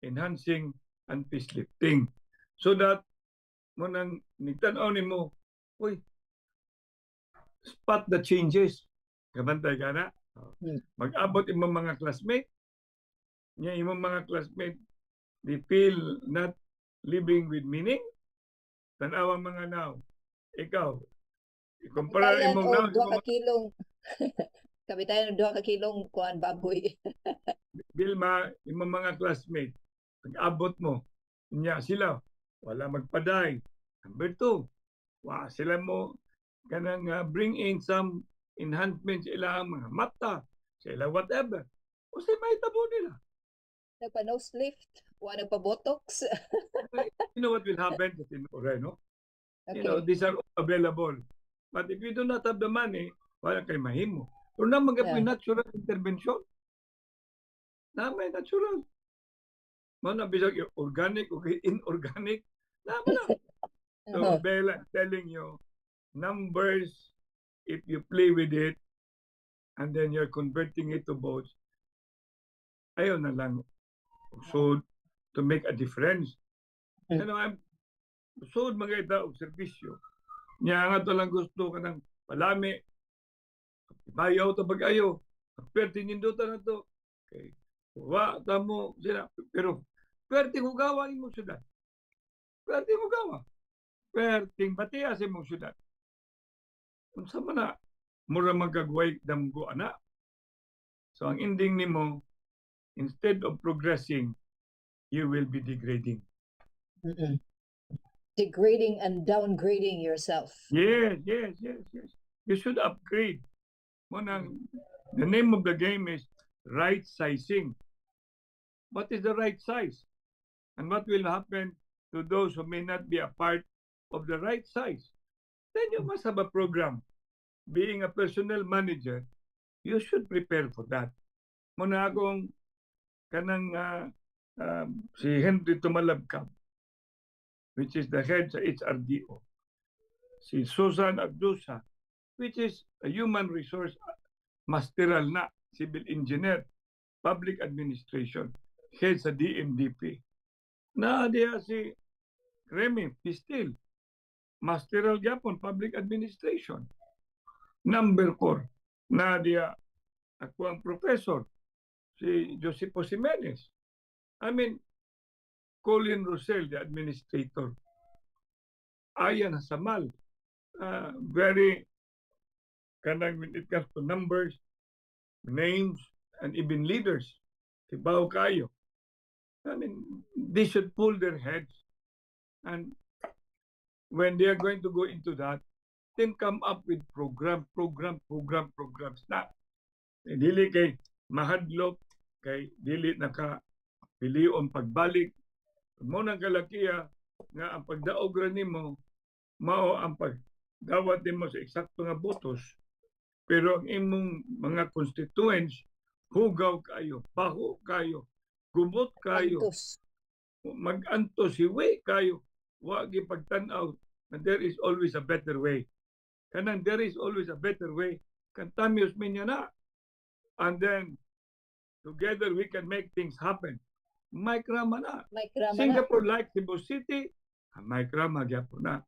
enhancing and facelifting. So that, munang nitanaw ni mo, spot the changes. Kabantay ka na. Mag-abot imong mga classmate. Imong mga classmate, they feel not living with meaning. Tanawang mga now. Ikaw, ikumpara imong now. Kami tayo ng 2 ka kilong kuan baboy. Bilma, yung mga classmates, pag-abot mo, niya sila, wala magpaday. Number 2, sila mo, kanang bring in some enhancements sa ilang mga mata, sa ilang whatever. O sa may tabo nila. Nagpa-nose lift, wa nagpa-botox. You know what will happen sa Tinore, no? You know, Okay. these are all available. But if you do not have the money, wala kay mahimo. Pero na magapoy natural intervention. Na may natural. Mana bisag organic o inorganic. Naman na. So, Bella, telling you, numbers, if you play with it, and then you're converting it to votes, ayaw na lang. So, to make a difference. Ano, so, mga ita og servisyo. Nya nga to lang gusto ka ng palami. Bayaw to pag-ayo. Pwerte ninduta na to. Okay. Wa, tamo sila. Pero, pwerte hugawa imong syudad. Pwerte hugawa. Pwerteng batiya sa imong syudad. Kung sa mana, mura magagway damgo ana. So, ang ending nimo, instead of progressing, you will be degrading. Degrading and downgrading yourself. Yes. You should upgrade. The name of the game is right sizing. What is the right size? And what will happen to those who may not be a part of the right size? Then you must have a program. Being a personnel manager, you should prepare for that. Muna akong kanang si Henry Tumalabkab, which is the head sa HRDO. Si Susan Agdusa, which is a human resource masteral na, civil engineer, public administration, head sa DMDP. Na diya si Remy Pistil, masteral gyapon, public administration. Number 4, na diya ako ang professor, si Joseph Jimenez. I mean, Colin Rosell, the administrator. Ayan Samal, very kanang when it comes to numbers, names, and even leaders. Tibaw kayo. I mean, they should pull their heads, and when they are going to go into that, then come up with programs na. Dili kay mahadlok, kay dili nakapilion pagbalik. Mo nang kalakiya nga ang pagdaog ra nimo mao ang pagdawat nimo sa eksakto nga botos. Pero ang imong mga constituents hugaw kayo, baho kayo, gubot kayo, mag-antos hiwi kayo, wa gipagtan-aw na there is always a better way. Kanang there is always a better way, kantamios minya na. And then together we can make things happen. Mike Rama na. Singapore like Cebu City, Mike Rama gyapon na.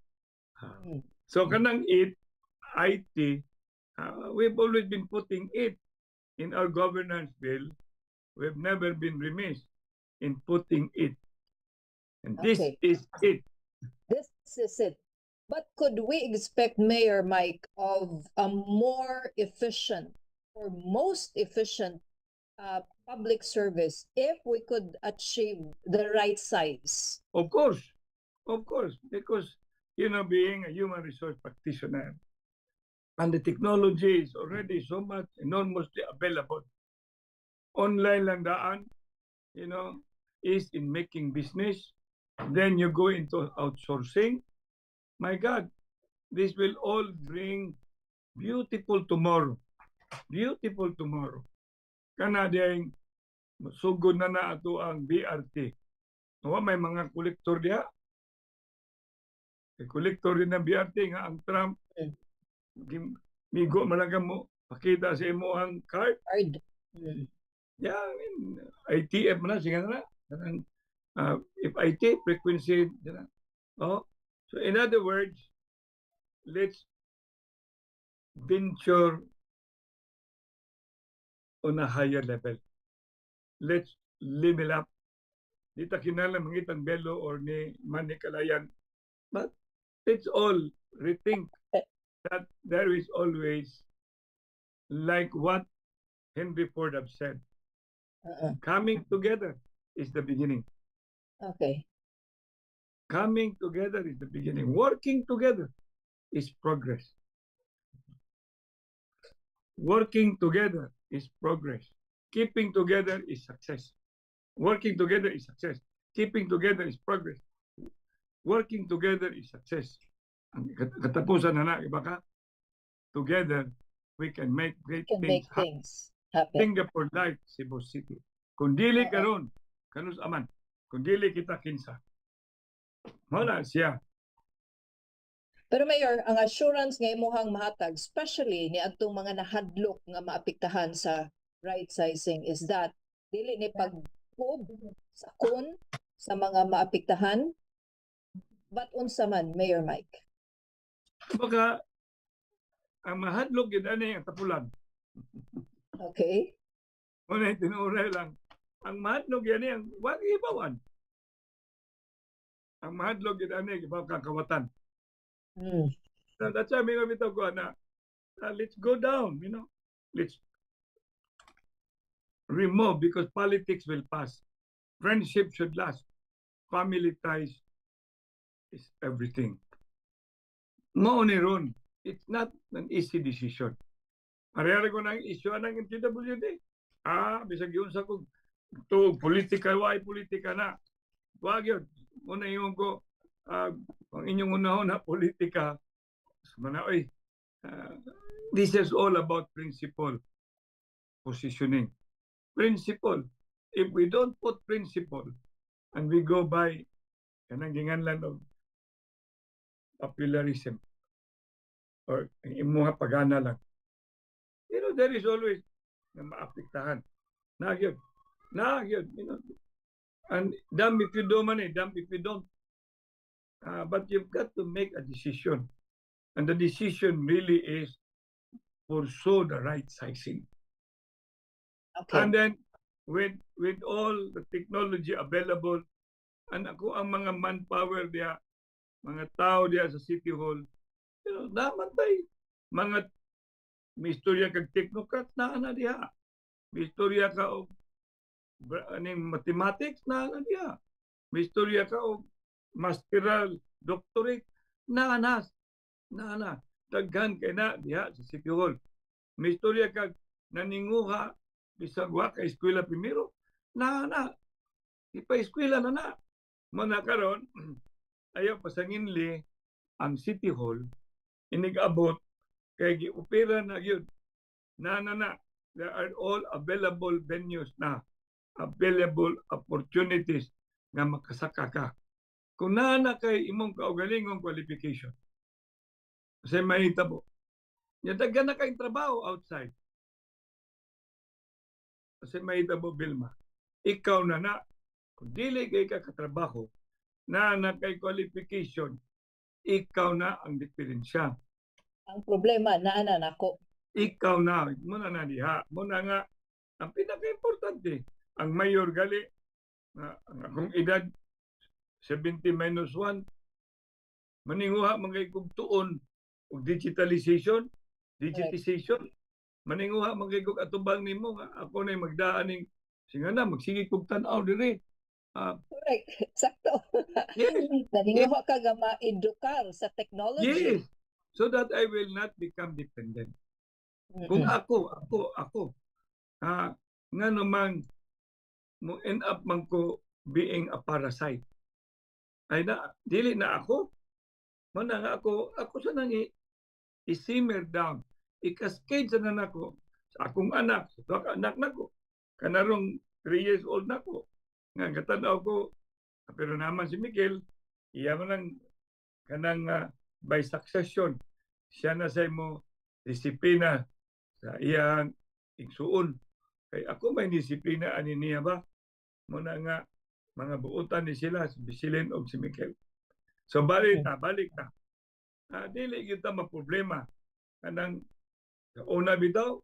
So kanang IT, we've always been putting it in our governance bill. We've never been remiss in putting it. And this is it. This is it. But could we expect, Mayor Mike, of a more efficient or most efficient public service if we could achieve the right size? Of course, because, you know, being a human resource practitioner, and the technology is already so much enormously available. Online lang daan, you know, is in making business. Then you go into outsourcing. My God, this will all bring beautiful tomorrow. Beautiful tomorrow. Kanadiyang sugod na ato ang BRT. May mga kolektor diha. Kolektor din ng BRT nga ang Trump migo malaga mo pakita sa imo ang card. Yeah, I mean, ITF na siya na. If IT frequency, so in other words, let's venture on a higher level. Let's level up. Di ta kinala mangitang Bello or ni Manny Kalayan. But let's all rethink that there is always like what Henry Ford have said, coming together is the beginning. Okay. Coming together is the beginning. Working together is progress. Working together is progress. Keeping together is success. Working together is success. Keeping together is progress. Working together is success. Ang katapusan na iba ka, together we can make great Can things make happen. things happen. Singapore like Cebu City. Kung dili karon, kanus aman. Kung dili kita kinsa. Wala siya. Pero Mayor, ang assurance nga imuhang mahatag, especially ni adtong mga nahadlok nga maapektahan sa right sizing is that dili ni pagpub sakon sa mga maapektahan, but unsa man, Mayor Mike? Baka ang mahadlok yun ani ang tapulan. Okay? Muna tinuray lang. Ang mahadlok yan ang wag ibawan. Ang mahadlok yun ani ibaw kakawatan. So that's why may mabitaw ko na let's go down, let's remove because politics will pass. Friendship should last. Family ties is everything. Mao ni ron, it's not an easy decision. Parehara ko ng issue ng MTWD. Bisag yun sa kong to politika, why politika na. Wag yun. Muna yung ko, ang inyong unahon na politika, this is all about principle, positioning. Principle. If we don't put principle and we go by kanang ginganlan of popularism or imuha pagana lang, there is always na maapektahan. Nagyod. And damn if you do money, damn if you don't. But you've got to make a decision. And the decision really is pursue the right sizing. Okay. And then with all the technology available, and ako ang mga manpower diya, mga tao diya sa City Hall, naman tayo, mga may istorya kag technocrat na diya. May istorya ka o mathematics na diya. May istorya ka o masteral doctorate na daghan kay na diha sa City Hall. May istorya kag naninguha bisag wa ka eskwela primero na ipa-eskwela na. Muna karon ayaw pasanginli ang City Hall inig-abot kay giopera na gyud na there are all available venues na, available opportunities nga makasaka ka kung na kay imong kaugalingong qualification kasi mahitabo daghan na kay trabaho outside kasi mahitabo Vilma ikaw na kung dili kay ka katrabaho na kay qualification ikaw na ang diferensya. Ang problema naa nako. Ikaw na muna na diha. Muna nga ang pinaka-importante ang mayor gali ang akong edad 70 minus 1 maninguha magay kog tuon og digitization maninguha magay kog atubang nimo nga ako na magdaan ning singana magsige kog tan-aw diri. Correct. Sakto. Yes. Naninguha ka nga ma-edukar sa technology. Yes. So that I will not become dependent. Kung ako nga naman mo end up man ko being a parasite. Ay na dili na ako. Mana nga ako sa nang i-simmer down. I-cascade sa nan ako sa akong anak, sa anak nako. Kanarong 3 years old nako. Nga katanaw ko pero naman si Miguel iya man lang kanang by succession siya na say mo disiplina sa iyang igsuon kay ako may disiplina ani niya ba muna nga mga buotan ni sila si Bisilin og si Miguel so balik ta dili gyud ta maproblema kanang una bitaw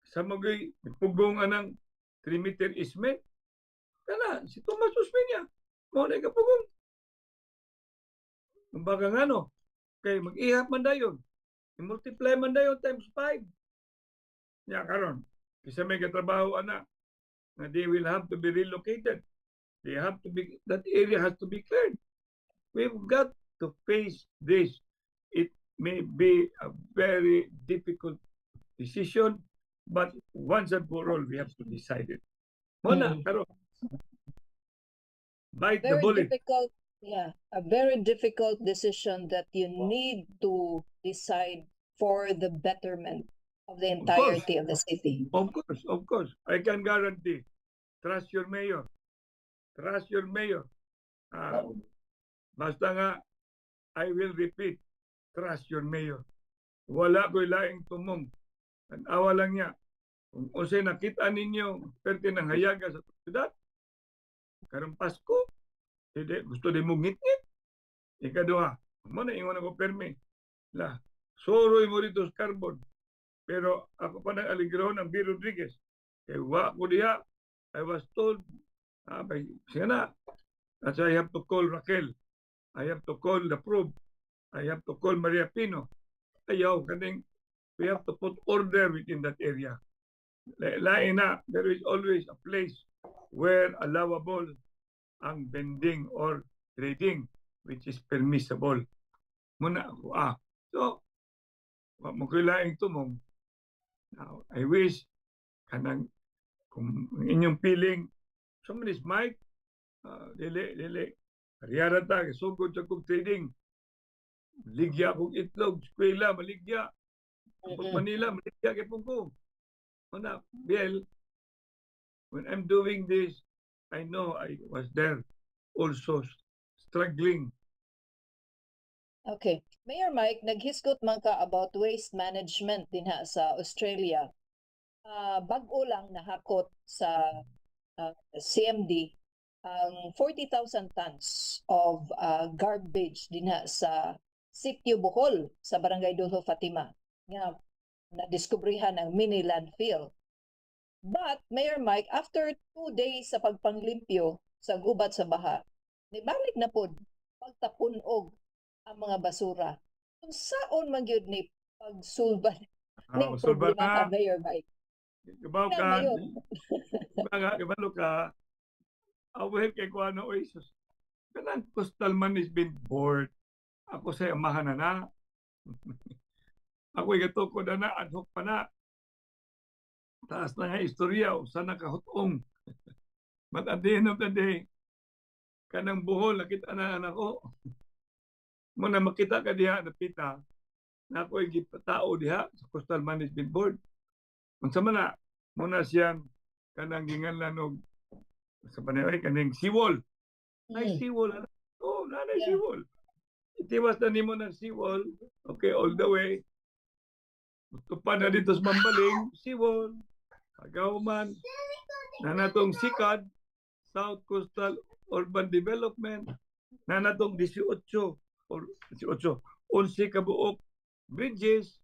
sa magay pugong anang 3 meter isme kana si Tomas Usmeña mo na kapugong kumbaga ngano kay mag-ihap man dayon i-multiply man dayon times 5 Nya karon, kisa may katrabaho ana na they will have to be relocated. They have to be, that area has to be cleared. We've got to face this. It may be a very difficult decision, but once and for all, we have to decide it. Muna, pero bite the Very bullet. difficult, yeah, a very difficult decision that you need to decide for the betterment of the entirety of the city. Of course. I can guarantee. Trust your mayor. Trust your mayor. Basta nga, I will repeat, trust your mayor. Wala ko'y laing tumong. Ang awa lang niya. Kung unsay nakita ninyo, perte ng hayaga sa syudad, karong Pasko, gusto din mong ngit-ngit. Ikaduha, mo na ingon ako permi. Soroy mo rito sa carbon. Pero ako pa nag-aligrahon ng B. Rodriguez. Kaya wa ko diha, I was told, siya na, that I have to call Raquel. I have to call the probe. I have to call Maria Pino. Ayaw, kaning, we have to put order within that area. Lain na, there is always a place where allowable ang vending or trading, which is permissible. Muna ako, So, magkailaing tumong. Now, I wish, kung inyong feeling, someone is Mike, dili, kariyara ta, sugod sa kong trading, maligya kong itlog, eskwela, maligya, Manila, maligya kay Pungkong. Muna, Biel, when I'm doing this, I know I was there also struggling. Okay. Mayor Mike, naghisgot man ka about waste management din sa Australia. Bag-o lang nahakot sa CMD ang 40,000 tons of garbage din sa Sitio Bohol sa Barangay Dulo Fatima. Nga nadiskubrihan ang mini landfill. But, Mayor Mike, after 2 days sa pagpanglimpyo sa gubat sa baha, nibalik na po pagtapunog ang mga basura. Kung saan man yun ni pagsulban ng problema ka, Mayor Mike? Kabaw ka, kabalo ka, away kay ko ano, oisos. Kanang coastal management board, ako sa amahan na. Ako igatukod na, ad hoc pa na. Taas na nga istorya, sana kahutong. But at the end of the day, kanang Bohol, nakita na anak ko. Muna makita ka diha, napita, na ako yung tao diha sa Coastal Management Board. Kung sa mana, muna siyang kanang ginganlanog sa panay, kanang seawall. Ay, seawall. Oh, nanay seawall. Itiwas na nimo ng seawall. Okay, all the way. Tupad na dito sa Mambaling, seawall. Agawman, na natong SICAD, South Coastal Urban Development, na natong 18 or 11 kabuok bridges,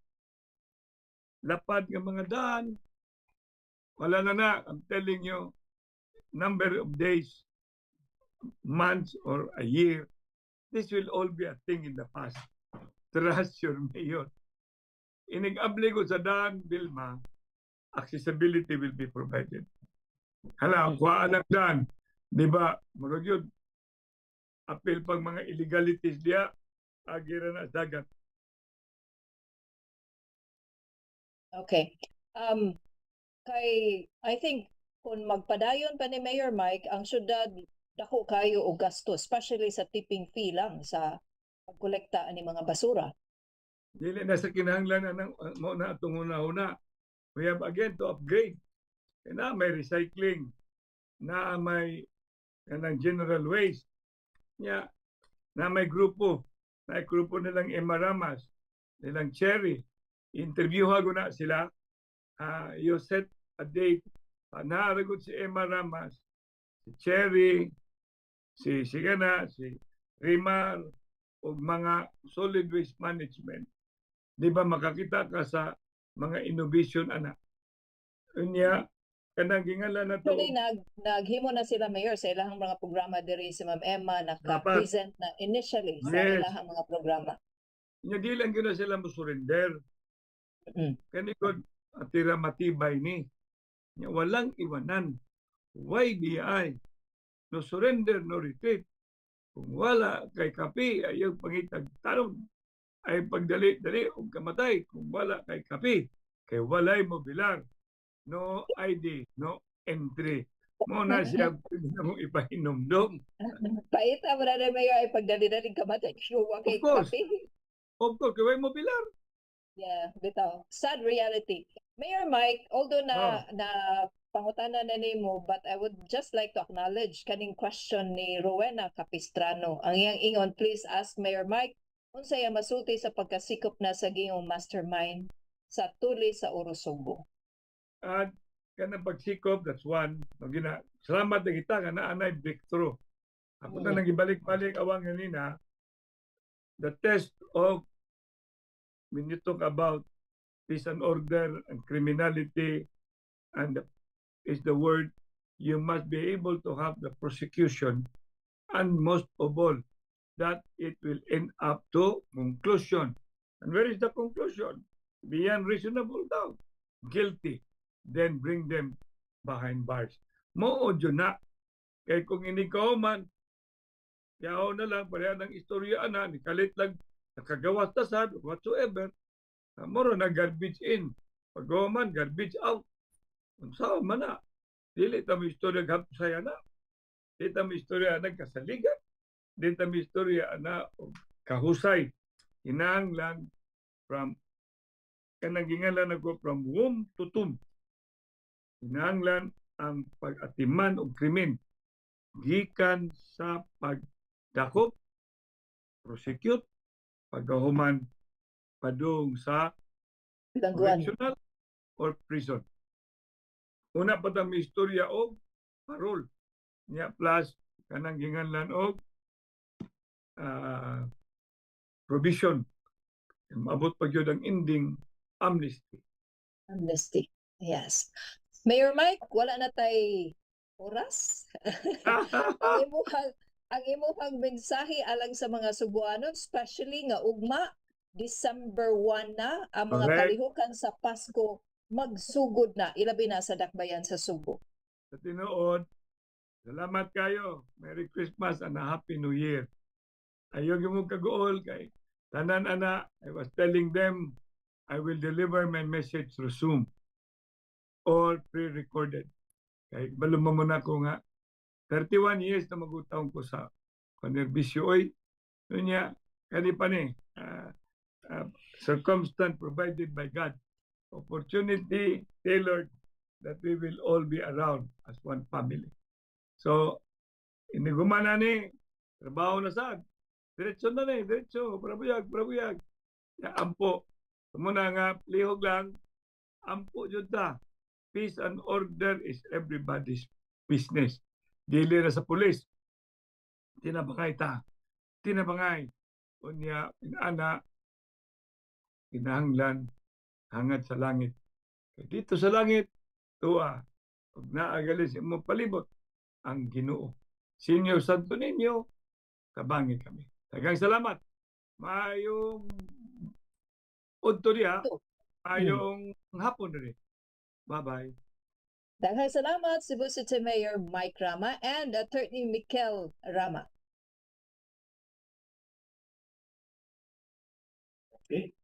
lapad ng mga daan, wala na, I'm telling you, number of days, months, or a year, this will all be a thing in the past. Trust your mayor. Inig-abli ko sa daan, Vilma, accessibility will be provided. Hala, kuhaan ang daan. Di ba? Murag yun. Apil pang mga illegalities diya, agira na dagat. Okay. I think kung magpadayon pa ni Mayor Mike, ang syudad dako kayo o gasto, especially sa tipping fee lang sa pagkolekta ni mga basura. Dili na sa kinahanglan na mo na itong una-una. We have again to upgrade. Na may recycling, na may general waste, na may grupo nilang Emaramas, nilang Cherry. Interviewha ko na sila. You set a date. Naaragot si Emaramas, si Cherry, si Sigana, si Rimar, o mga solid waste management. Di ba makakita ka sa mga innovation anak? Unya, kanang gingalan na to. Actually, naghimo na sila, Mayor, sa ilang mga programa diri si Ma'am Emma, naka-present na initially sa ilang mga programa. Nya di lang gina sila mo surrender. Kani ko, atira matibay ni. Nya walang iwanan. YBI, no surrender, no retreat. Kung wala kay kapi, ayaw pangitag tanong, ay pagdali-dali o kamatay. Kung wala kay kapi, kay walay mo bilang. No ID, no entry. Mo na siya mong ipahinomdom. Paita mo na rin, Mayor, ay pagdali-dali kamatay. Huwag Of kay course. kape. Of course, kay mo bilang. Yeah, bitaw. Sad reality. Mayor Mike, although na pangutana na nimo, but I would just like to acknowledge kaning question ni Rowena Capistrano. Ang iyang ingon, please ask Mayor Mike, unsay ang masulti sa pagkasikop na sa gingong mastermind sa tuli sa Orosogo. At kanang pagsikop, that's one. Salamat na kita nga naanay breakthrough. Ako na nang ibalik-balik awang ganina, the test of when you talk about peace and order and criminality, and is the word, you must be able to have the prosecution, and most of all, that it will end up to conclusion. And where is the conclusion? Beyond reasonable doubt. Guilty. Then bring them behind bars. Moodyo na. Kaya kung hindi ka man, yaw na lang, pareha ng istorya na, nikalit lang, nakagawas tasad, whatsoever, moro na garbage in. Pag man, garbage out. Unsa man na. Dili ta mo istorya gapsaya na. Dili ta mo istorya na kasaligan. Dili ta mo istorya na kahusay. Hinanglan from kanang gingalan ako from womb to tomb. Hinanglan ang pag-atiman og krimen gikan sa pagdakop, prosecute, paggahuman padung sa Bilangguan. correctional or prison. Una pa tang istorya og parol niya plus kanang ginganlan og provision. Maabot pa gyud ang ending amnesty. Amnesty. Yes. Mayor Mike, wala na tay oras. ang imuhang mensahe alang sa mga Cebuanon, especially nga ugma December 1 na ang mga Correct. kalihukan sa Pasko magsugod na, ilabi na sa dakbayan sa Cebu. Sa tinuod, salamat kayo. Merry Christmas and a Happy New Year. Ayaw mo kagool kay tanan ana. I was telling them I will deliver my message through Zoom or pre-recorded. Kay balumamo na ko nga 31 years na magutaon ko sa konerbisyo oy. Nunya kani pa ni circumstance provided by God. Opportunity tailored that we will all be around as one family. So, inigumana ni, trabaho na sad. Diretso na ni, diretso, prabuyag. Ya, ampo. Muna nga, lihog lang, ampo yun ta. Peace and order is everybody's business. Dili na sa pulis. Tinabangay ta. Tinabangay. Unya, inana, kinahanglan, hangad sa langit. Dito sa langit, tuwa, pag naagalis mo palibot, ang Ginoo. Senior Santo Niño, kabangi kami. Daghang salamat. Mayong udto diha, mayong hapon rin. Bye-bye. Daghang salamat, Cebu City Mayor Mike Rama and Attorney Mikel Rama. Okay.